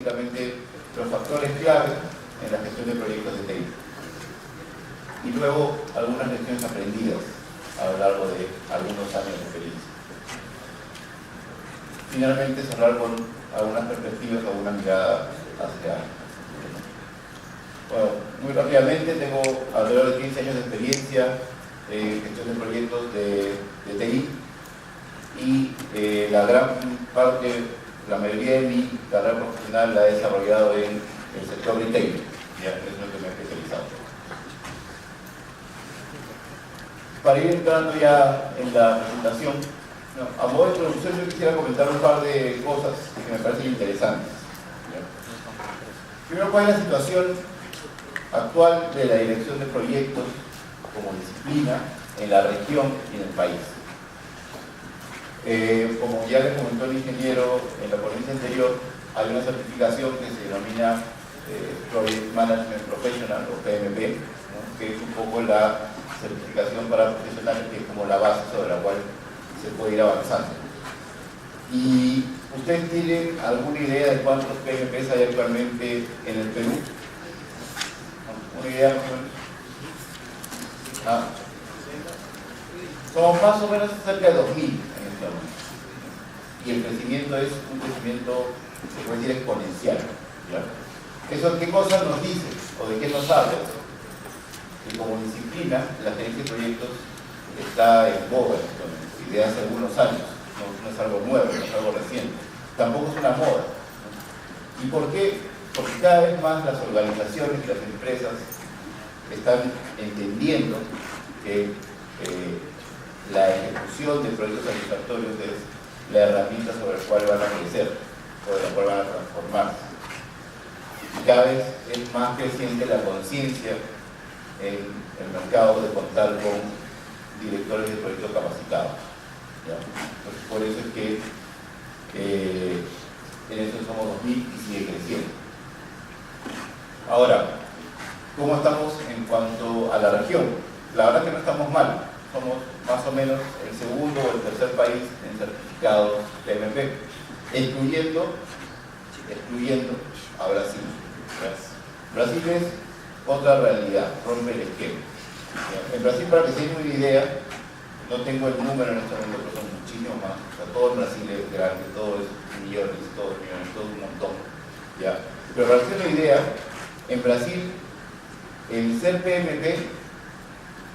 los factores clave en la gestión de proyectos de TI. Y luego algunas lecciones aprendidas a lo largo de algunos años de experiencia. Finalmente cerrar con algunas perspectivas o una mirada hacia el futuro. Bueno, muy rápidamente tengo alrededor de 15 años de experiencia en gestión de proyectos de TI y la gran parte, la mayoría de mi carrera profesional la he desarrollado en el sector retail, ya es lo que me he especializado. Para ir entrando ya en la presentación, a modo de introducción yo quisiera comentar un par de cosas que me parecen interesantes. Primero, ¿cuál es la situación actual de la dirección de proyectos como disciplina en la región y en el país? Como ya les comentó el ingeniero en la ponencia anterior, hay una certificación que se denomina Project Management Professional o PMP, ¿no? Que es un poco la certificación para profesionales, que es como la base sobre la cual se puede ir avanzando. ¿Y ustedes tienen alguna idea de cuántos PMPs hay actualmente en el Perú? ¿Una idea más o menos? Son más o menos cerca de 2000. Y el crecimiento es un crecimiento, se puede decir, exponencial, ¿ya? ¿Eso qué cosas nos dice o de qué nos habla? Que como disciplina la gerencia de proyectos está en boga y de hace algunos años, no es algo nuevo, no es algo reciente, tampoco es una moda, ¿no? ¿Y por qué? Porque cada vez más las organizaciones y las empresas están entendiendo que la ejecución de proyectos satisfactorios es la herramienta sobre la cual van a crecer, sobre la cual van a transformarse. Y cada vez es más creciente la conciencia en el mercado de contar con directores de proyectos capacitados, ¿ya? Entonces, por eso es que en eso somos 2000 y sigue creciendo. Ahora, ¿cómo estamos en cuanto a la región? La verdad que no estamos mal. Somos más o menos el segundo o el tercer país en certificados PMP, excluyendo a Brasil. Brasil es otra realidad, rompe el esquema. En Brasil, para que se den una idea, no tengo el número en este momento, pero son muchísimos más. O sea, todo en Brasil es grande, todo es millones, todo es un montón, ¿ya? Pero para que se den una idea, en Brasil, el ser PMP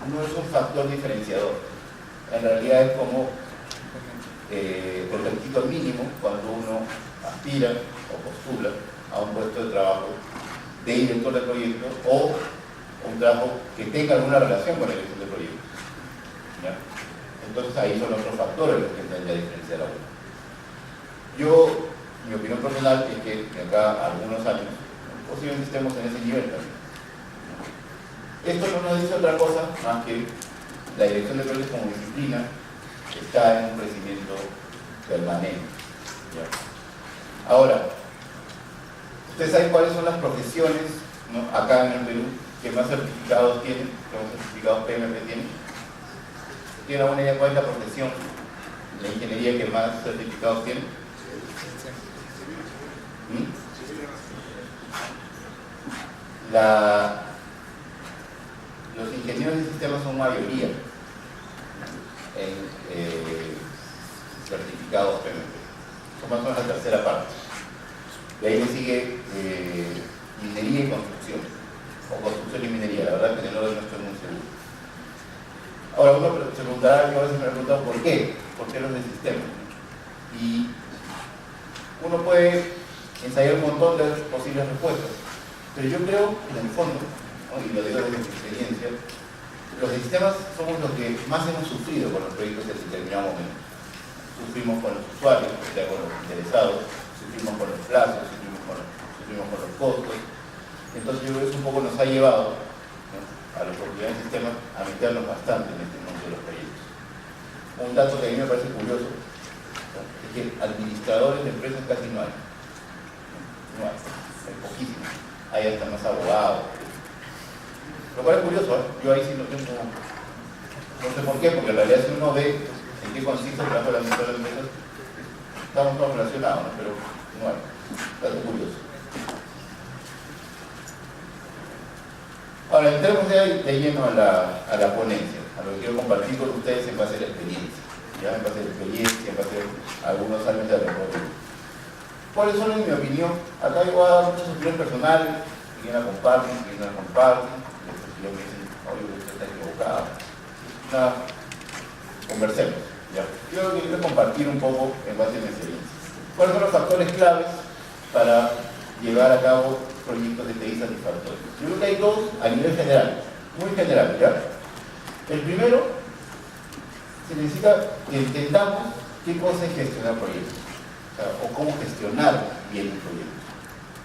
no es un factor diferenciador. En realidad es como el requisito mínimo cuando uno aspira o postula a un puesto de trabajo de director de proyecto o un trabajo que tenga alguna relación con la dirección de proyectos, ¿ya? Entonces ahí son otros factores los que tendrían que diferenciar a uno. Yo, mi opinión personal es que de acá a algunos años posiblemente estemos en ese nivel también. Esto no nos dice otra cosa más que la dirección de proyectos como disciplina está en un crecimiento permanente, ¿ya? Ahora, ¿ustedes saben cuáles son las profesiones, ¿no?, acá en el Perú que más certificados tienen, que más certificados PMP tienen? ¿Tienen alguna idea cuál es la profesión, la ingeniería que más certificados tiene? Los ingenieros de sistemas son mayoría en certificados PMP. Son más o menos la tercera parte. De ahí le sigue minería y construcción, o construcción y minería. La verdad que en el orden no estoy muy seguro. Ahora uno se preguntará, yo a veces me he preguntado ¿por qué? ¿Por qué los de sistemas? Y uno puede ensayar un montón de posibles respuestas, pero yo creo que en el fondo, ¿no?, y lo digo desde mi experiencia, los de sistemas somos los que más hemos sufrido con los proyectos en determinado momento. Sufrimos con los usuarios, o sea, con los interesados, sufrimos con los plazos, sufrimos con los costos. Entonces yo creo que eso un poco nos ha llevado, ¿no?, a los profesionales de sistemas a meternos bastante en este mundo de los proyectos. Un dato que a mí me parece curioso, ¿no?, es que administradores de empresas casi no hay. No hay poquísimos. Hay hasta más abogados. Lo cual es curioso, ¿eh? Yo ahí sí no tengo, no sé por qué, porque en realidad si uno ve en qué consiste el trabajo de la administración de empresas, estamos todos relacionados, ¿no? Pero no hay. Dato curioso. Ahora, entremos de lleno a la ponencia, a lo que quiero compartir con ustedes en base a la experiencia. Ya en base a la experiencia, en base a algunos años de recorrido. ¿Cuáles son, en mi opinión? Acá yo voy a dar muchas opiniones personales, quien la comparten, quien no la comparten, después yo me dicen, oye, usted está equivocado. Conversemos. ¿Ya? Yo quiero compartir un poco en base a mi experiencia. ¿Cuáles son los factores claves para llevar a cabo proyectos de TI satisfactorios? Yo creo que hay dos a nivel general, muy general, ¿ya? El primero, se necesita que entendamos qué cosa es gestionar proyectos, o cómo gestionar bien un proyecto,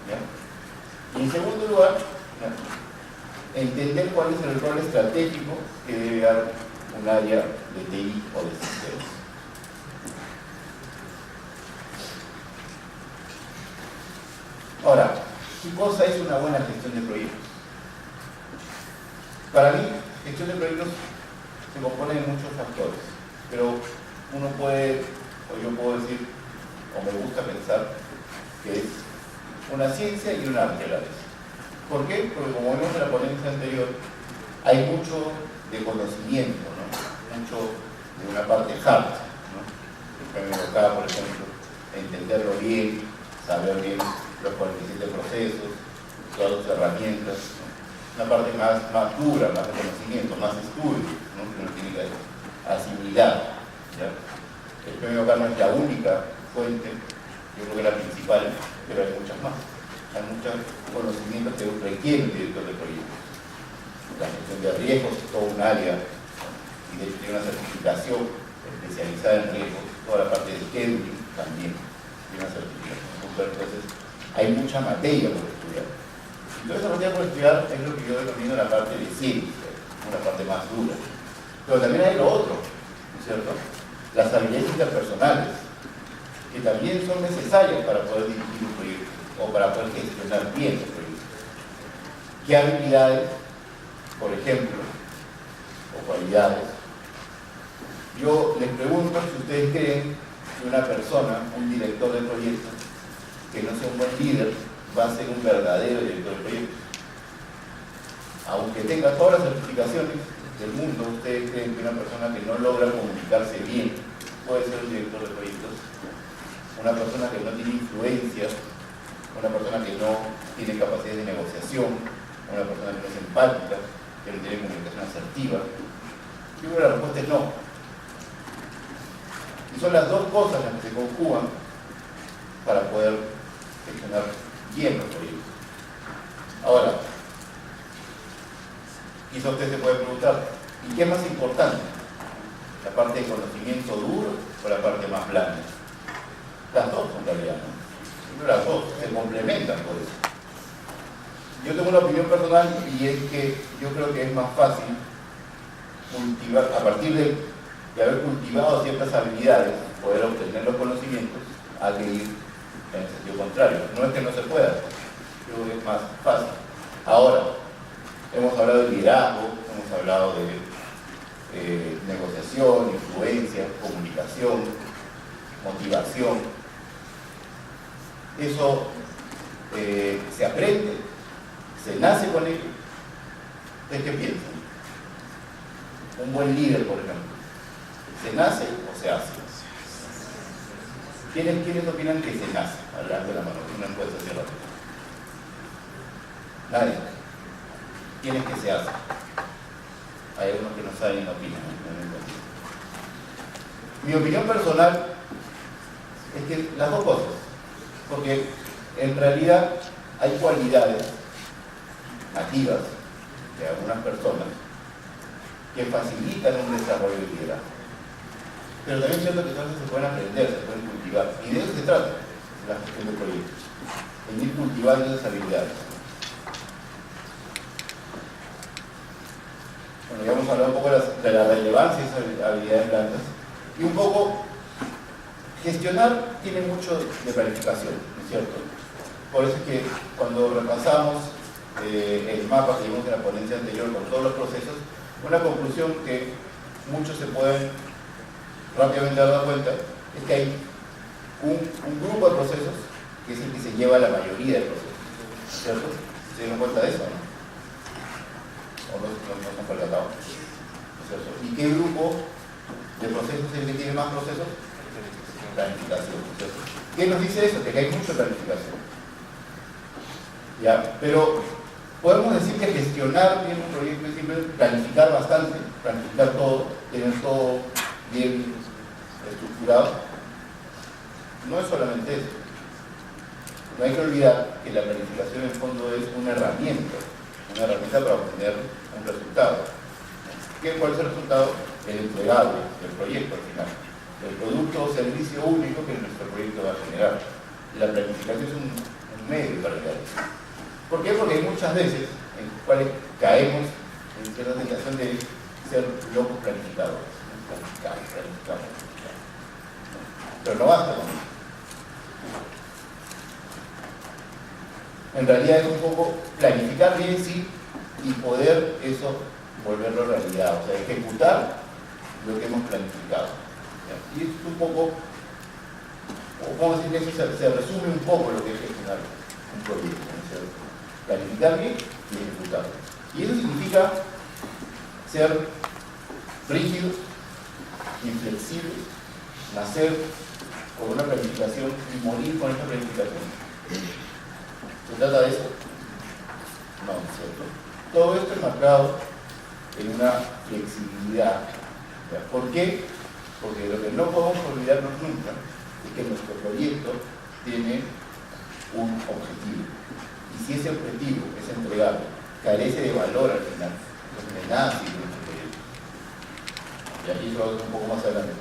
¿ya? Y en segundo lugar, ¿ya?, entender cuál es el rol estratégico que debe dar un área de TI o de sistemas. Ahora, ¿qué cosa es una buena gestión de proyectos? Para mí, gestión de proyectos se compone de muchos factores, pero uno puede, o yo puedo decir, o me gusta pensar, que es una ciencia y un arte a la vez. ¿Por qué? Porque como vimos en la ponencia anterior, hay mucho de conocimiento, ¿no? Mucho de una parte hard, ¿no? Me tocaba, por ejemplo, entenderlo bien, saber bien los 47 procesos, todas las herramientas, ¿no? Una parte más dura, más de conocimiento, más estudio, ¿no?, que uno tiene que asimilar, ¿ya? El premio Karma es la única fuente, yo creo que la principal, pero hay muchas más. Hay muchos conocimientos que requiere un director de proyectos. La gestión de riesgos es todo un área, y de hecho tiene una certificación especializada en riesgos, toda la parte de scheduling también tiene una certificación. Entonces, hay mucha materia por estudiar. Entonces, esa materia por estudiar es lo que yo denomino la parte de ciencia, una parte más dura. Pero también hay lo otro, ¿no es cierto? Las habilidades interpersonales, que también son necesarias para poder dirigir un proyecto o para poder gestionar bien el proyecto. ¿Qué habilidades, por ejemplo, o cualidades? Yo les pregunto si ustedes creen que una persona, un director de proyectos, que no sea un buen líder, va a ser un verdadero director de proyectos. Aunque tenga todas las certificaciones del mundo, ¿ustedes creen que una persona que no logra comunicarse bien puede ser un director de proyectos? Una persona que no tiene influencia, una persona que no tiene capacidad de negociación, una persona que no es empática, que no tiene comunicación asertiva. Yo creo que la respuesta es no. Y son las dos cosas las que se conjugan para poder gestionar bien los proyectos. Ahora, quizá usted se puede preguntar, ¿y qué es más importante? ¿La parte de conocimiento duro o la parte más blanda? Las dos en realidad, ¿no? Las dos se complementan por eso. Yo tengo una opinión personal y es que yo creo que es más fácil cultivar, a partir de haber cultivado ciertas habilidades, poder obtener los conocimientos, a que ir en el sentido contrario. No es que no se pueda, creo que es más fácil. Ahora, hemos hablado de liderazgo, hemos hablado de negociación, influencia, comunicación, motivación. Eso se aprende, se nace con ello. ¿Ustedes qué piensan? Un buen líder, por ejemplo, ¿se nace o se hace? ¿Quiénes opinan que se nace? Hablando de la mano, una encuesta así rápida. Nadie. ¿Quiénes que se hacen? Hay algunos que no saben y no opinan. Mi opinión personal es que las dos cosas. Porque en realidad hay cualidades nativas de algunas personas que facilitan un desarrollo de liderazgo. Pero también es cierto que cosas se pueden aprender, se pueden cultivar. Y de eso se trata la gestión de proyectos, en ir cultivando esas habilidades. Bueno, ya hemos hablado un poco de la relevancia de esas habilidades blandas. Y un poco, gestionar tiene mucho de planificación, ¿no es cierto? Por eso es que cuando repasamos el mapa que vimos en la ponencia anterior con todos los procesos, una conclusión que muchos se pueden rápidamente dar cuenta es que hay un grupo de procesos que es el que se lleva la mayoría de procesos, ¿cierto? ¿Se dieron cuenta de eso, no? o no se han percatado. ¿No es cierto? ¿Y qué grupo de procesos es el que tiene más procesos? Planificación. ¿No es cierto? ¿Qué nos dice eso? Que hay mucha planificación. ¿Ya? Pero podemos decir que gestionar bien un proyecto es simplemente planificar bastante, planificar todo, tener todo bien estructurado. No es solamente eso. No hay que olvidar que la planificación en el fondo es una herramienta para obtener un resultado. ¿Cuál es el resultado? El entregable del proyecto al final. El producto o servicio único que nuestro proyecto va a generar. Y la planificación es un medio para llegar a eso. ¿Por qué? Porque hay muchas veces en las cuales caemos en cierta tentación de ser locos planificadores. Planificamos. Pero no basta con eso. En realidad es un poco planificar bien sí y poder eso volverlo realidad, o sea, ejecutar lo que hemos planificado. ¿Ya? Y es un poco, o vamos a decir que eso se resume un poco lo que es gestionar un proyecto, ¿no es cierto? Planificar bien y ejecutar. Y eso significa ser rígidos, inflexibles, nacer con una planificación y morir con esta planificación. ¿Se trata de eso? No, ¿no es cierto? Todo esto es marcado en una flexibilidad. ¿Ya? ¿Por qué? Porque lo que no podemos olvidarnos nunca es que nuestro proyecto tiene un objetivo. Y si ese objetivo es entregable, carece de valor al final, entonces de nada sirve nuestro proyecto. Y aquí eso va a ser un poco más adelante.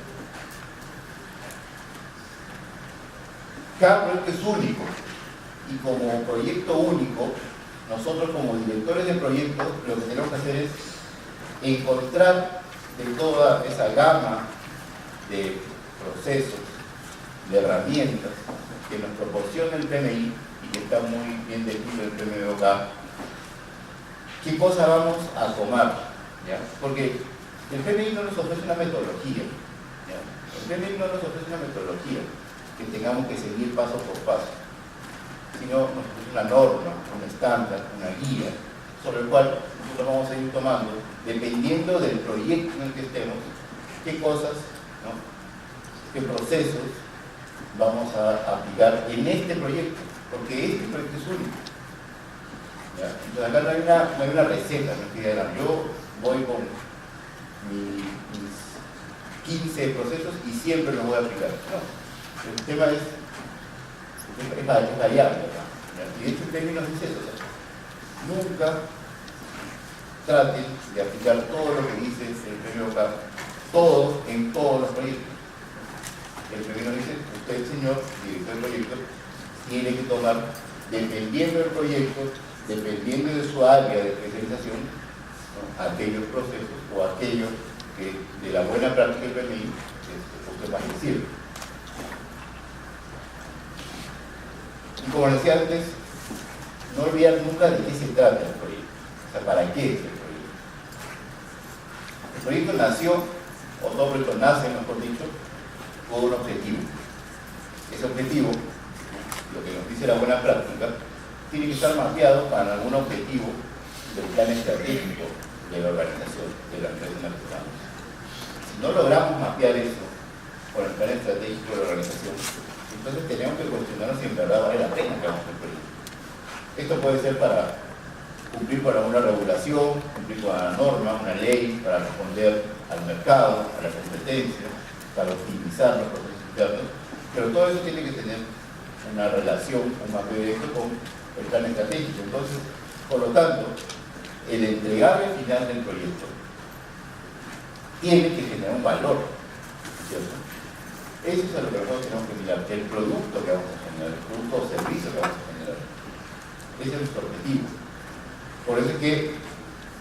Cada proyecto es único. Y como proyecto único, nosotros como directores de proyectos lo que tenemos que hacer es encontrar de toda esa gama de procesos, de herramientas que nos proporciona el PMI y que está muy bien definido el PMBOK, qué cosa vamos a tomar, ¿ya? Porque el PMI no nos ofrece una metodología, ¿ya? El PMI no nos ofrece una metodología que tengamos que seguir paso por paso, sino nos ofrece una norma, un estándar, una guía, sobre el cual nosotros vamos a ir tomando, dependiendo del proyecto en el que estemos, qué cosas, ¿no? qué procesos vamos a aplicar en este proyecto, porque este proyecto es único. ¿Ya? Entonces acá no hay una receta, no es que digan, yo voy con mis 15 procesos y siempre los voy a aplicar. No, el tema es variable acá. Y de hecho el término dice eso, ¿sabes? Nunca traten de aplicar todo lo que dice el premio acá, todo en todos los proyectos. El premio dice, usted, señor director del proyecto, tiene que tomar, dependiendo del proyecto, dependiendo de su área de especialización, ¿no? aquellos procesos o aquellos que de la buena práctica del PMI usted va a decir. Y como decía antes, no olvidar nunca de qué se trata el proyecto, o sea, para qué es el proyecto. El proyecto nació, o todo proyecto nace, mejor dicho, con un objetivo. Ese objetivo, lo que nos dice la buena práctica, tiene que estar mapeado para algún objetivo del plan estratégico de la organización, de la empresa en la que estamos. Si no logramos mapear eso con el plan estratégico de la organización, entonces tenemos que cuestionarnos si en verdad vale la pena que hagamos el proyecto. Esto puede ser para cumplir con alguna regulación, cumplir con una norma, una ley, para responder al mercado, a la competencia, para optimizar los procesos internos, pero todo eso tiene que tener una relación, un mapeo directo con el plan estratégico. Entonces, por lo tanto, el entregable final del proyecto tiene que generar un valor, ¿cierto? Eso es a lo que nosotros tenemos que mirar, el producto que vamos a generar, el producto o servicio que vamos a generar. Ese es nuestro objetivo. Por eso es que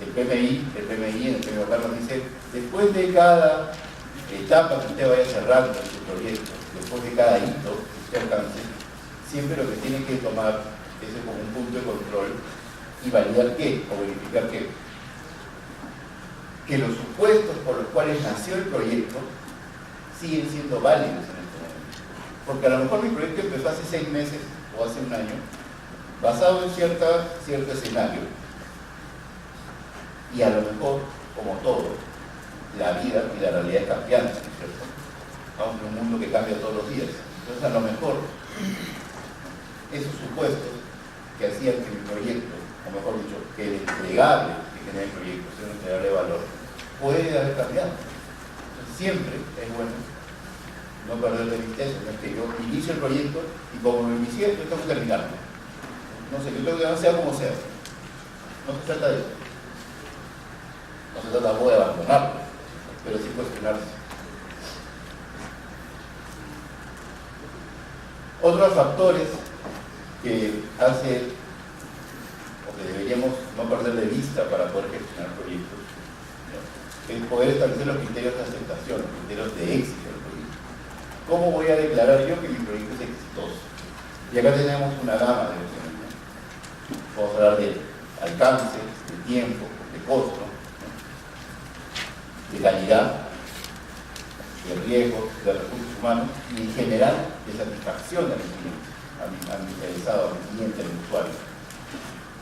el PMI en el PMI nos dice, después de cada etapa que usted vaya cerrando en su proyecto, después de cada hito que usted alcance, siempre lo que tiene que tomar es como un punto de control y validar qué, o verificar qué. Que los supuestos por los cuales nació el proyecto siguen siendo válidos en este momento. Porque a lo mejor mi proyecto empezó hace 6 meses o hace un año, basado en cierto escenario. Y a lo mejor, como todo, la vida y la realidad es cambiante, ¿no es cierto? Estamos en un mundo que cambia todos los días. Entonces, a lo mejor, esos supuestos que hacían que mi proyecto, o mejor dicho, que el entregable que genera el proyecto sea un entregable de valor, puede haber cambiado. Entonces, siempre es bueno no perder de vista eso, no es que yo inicio el proyecto y como lo inicié, yo tengo que terminarlo. No sé, yo tengo que sea como sea. No se trata de eso. No se trata de abandonarlo, pero sí cuestionarse. Otros factores que hace o que deberíamos no perder de vista para poder gestionar proyectos, ¿no? Es poder establecer los criterios de aceptación, los criterios de éxito del proyecto. ¿Cómo voy a declarar yo que mi proyecto es exitoso? Y acá tenemos una gama de opciones, ¿no? Vamos a hablar de alcance, de tiempo, de costo, ¿no? De calidad, de riesgo, de recursos humanos y en general de satisfacción a mi cliente, a mi interesado, a mi cliente, a mi usuario.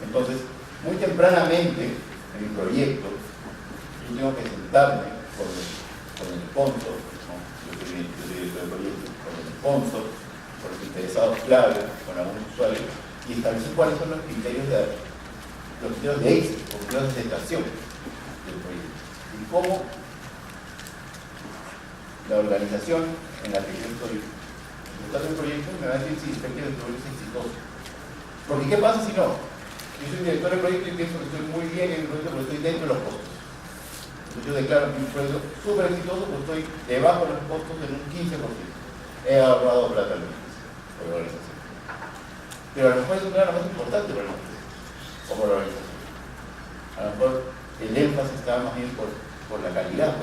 Entonces, muy tempranamente en mi proyecto, yo tengo que sentarme con el sponsor, ¿no? Yo soy director del proyecto, con el sponsor, con los interesados clave, con algún usuario, y establecer cuáles son los criterios de éxito, los criterios de aceptación del proyecto. Y cómo la organización en la que yo estoy resultado del proyecto me va a decir si efectivamente el proyecto es exitoso. Porque ¿qué pasa si no? Yo soy director del proyecto y pienso que estoy muy bien en el proyecto, pero estoy dentro de los costos. Entonces yo declaro que un proyecto súper exitoso, pero estoy debajo de los costos en un 15%. He ahorrado plata en por la organización. Pero a lo mejor es un grano más importante para la empresa o por la organización. A lo mejor el énfasis está más bien por la calidad.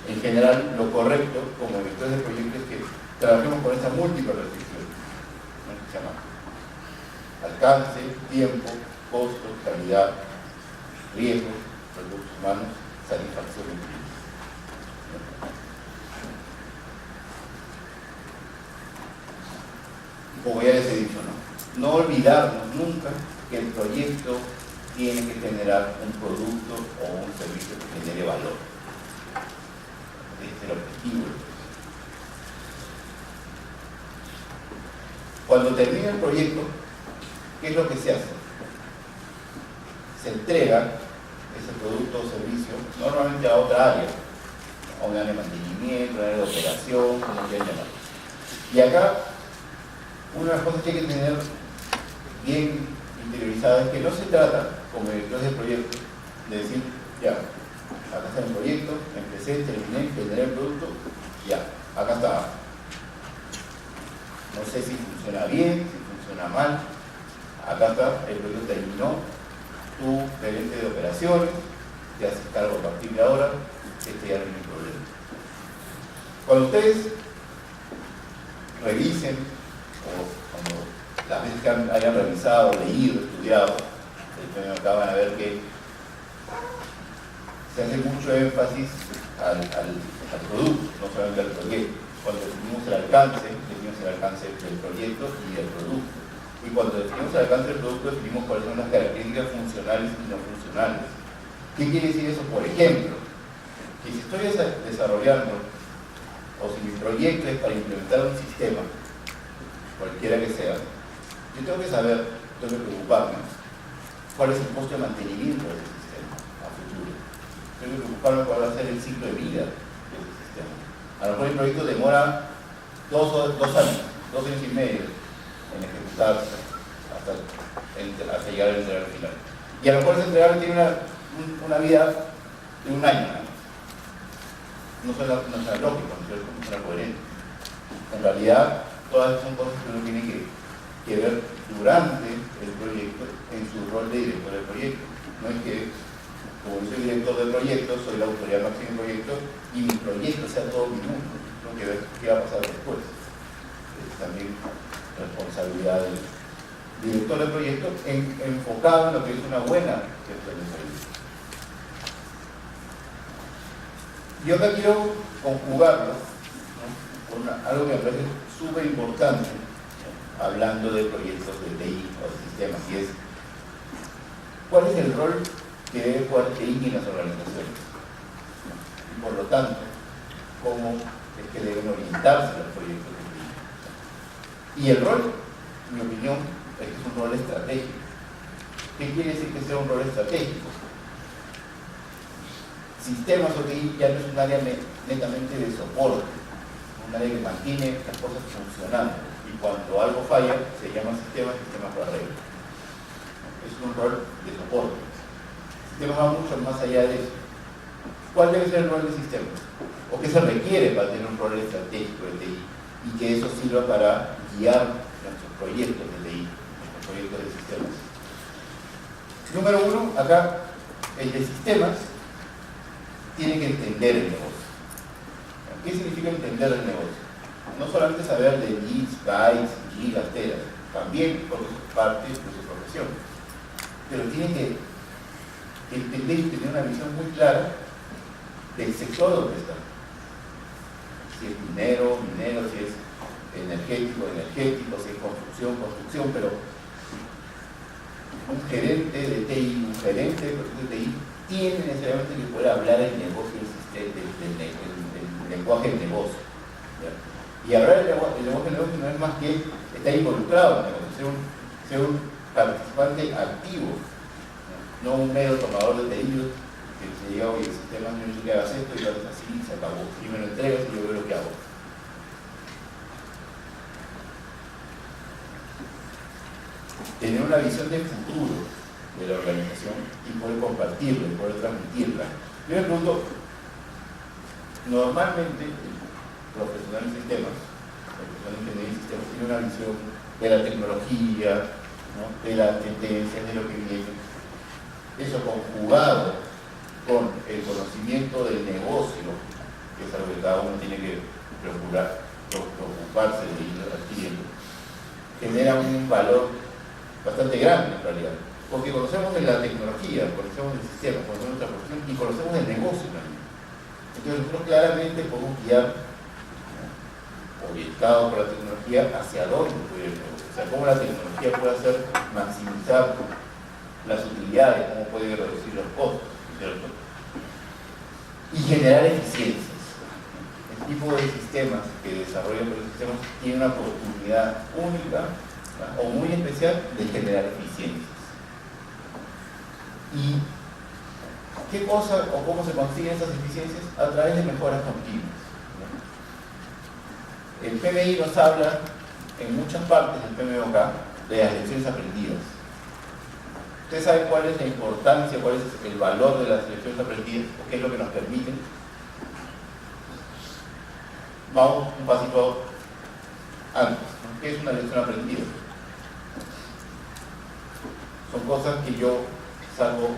En general, lo correcto, como directores de proyectos, es que trabajemos con esta múltiple restricción, ¿no? Que se llama alcance, tiempo, costo, calidad, riesgo, recursos humanos, satisfacción del cliente. Como ya les he dicho, no olvidarnos nunca que el proyecto tiene que generar un producto o un servicio que genere valor. Es el objetivo. Cuando termina el proyecto, ¿qué es lo que se hace? Se entrega ese producto o servicio normalmente a otra área, a un área de mantenimiento, a un área de operación, como quieran llamar. Y acá, una de las cosas que hay que tener bien interiorizada es que no se trata, como directores de proyecto, de decir, ya, acá está el proyecto, empecé, terminé, generé el producto, ya, acá está. No sé si funciona bien, si funciona mal, acá está, el proyecto terminó, tú, gerente de operaciones, te haces cargo a partir de ahora, este ya no es mi problema. Cuando ustedes revisen, o cuando las veces que hayan revisado, leído, estudiado, acaban a ver que se hace mucho énfasis al producto, no solamente al proyecto. Cuando definimos el alcance del proyecto y del producto. Y cuando definimos el alcance del producto, definimos cuáles son las características funcionales y no funcionales. ¿Qué quiere decir eso? Por ejemplo, que si estoy desarrollando, o si mi proyecto es para implementar un sistema, cualquiera que sea, yo tengo que saber, tengo que preocuparme, cuál es el costo de mantenimiento de ese sistema a futuro. Tengo que preocuparme cuál va a ser el ciclo de vida de ese sistema. A lo mejor el proyecto demora 2 años, 2 años y medio en ejecutarse hasta llegar al entregar final. Y a lo mejor ese entregar tiene una vida de 1 año. No suena lógico, no suena coherente. En realidad, todas son cosas que uno tiene que ver durante el proyecto en su rol de director del proyecto. No es que, como yo soy director del proyecto, soy la autoridad máxima del proyecto y mi proyecto sea todo mi mundo. Tengo que ver qué va a pasar después. Es también responsabilidad del director del proyecto enfocado en lo que es una buena gestión del proyecto. Yo acá quiero conjugarlo, ¿no? Con algo que me parece súper importante, ¿no? Hablando de proyectos de TI o de sistemas, y es ¿cuál es el rol que debe jugar TI en las organizaciones. Y por lo tanto, cómo es que deben orientarse los proyectos de TI. Y el rol, en mi opinión, es que es un rol estratégico. ¿Qué quiere decir que sea un rol estratégico? Sistemas o TI ya no es un área netamente de soporte, un área que mantiene las cosas funcionando. Y cuando algo falla, se llama sistema lo arregla. Es un rol de soporte. El sistema va mucho más allá de eso. ¿Cuál debe ser el rol del sistema? ¿O qué se requiere para tener un rol estratégico de TI? Y que eso sirva para guiar nuestros proyectos de TI, nuestros proyectos de sistemas. Número uno, acá, el de sistemas tiene que entender el negocio. ¿Qué significa entender el negocio? No solamente saber de bits, bytes, gigas, teras, también porque es parte de su profesión, pero tiene que entender y tener una visión muy clara del sector donde está. Si es minero, si es energético, si es construcción, pero un gerente de TI, un gerente de proyectos de TI tiene necesariamente que poder hablar el negocio del lenguaje del negocio. ¿Ya? Y hablar el lenguaje del negocio no es más que estar involucrado en el negocio, ser un participante activo, no un mero tomador de pedidos que se llega hoy el sistema no es que hagas esto y lo haces así y se acabó. Y me lo entregas y yo veo lo que hago. Tener una visión de futuro de la organización y poder compartirla, y poder transmitirla. Yo me pregunto, normalmente el profesional en sistemas, el profesional en ingeniería de sistemas tiene una visión de la tecnología, ¿no? De las tendencias, de lo que viene. Eso conjugado con el conocimiento del negocio, que es algo que cada uno tiene que preocuparse de ir adquiriendo, genera un valor bastante grande en realidad, porque conocemos de la tecnología, conocemos del sistema, conocemos nuestra profesión y conocemos del negocio también. Entonces nosotros claramente podemos guiar, orientados por la tecnología, hacia dónde puede ir el negocio, o sea, cómo la tecnología puede hacer maximizar las utilidades, cómo puede reducir los costos, ¿cierto? Y generar eficiencias. El tipo de sistemas que desarrollan los sistemas tiene una oportunidad única, ¿no? O muy especial de generar eficiencias. ¿Y qué cosa o cómo se consiguen esas eficiencias? A través de mejoras continuas, ¿no? El PMI nos habla en muchas partes del PMBOK de las lecciones aprendidas. ¿Ustedes saben cuál es la importancia, cuál es el valor de las lecciones aprendidas o qué es lo que nos permiten? Vamos un pasito antes, ¿no? ¿Qué es una lección aprendida? Son cosas que yo salgo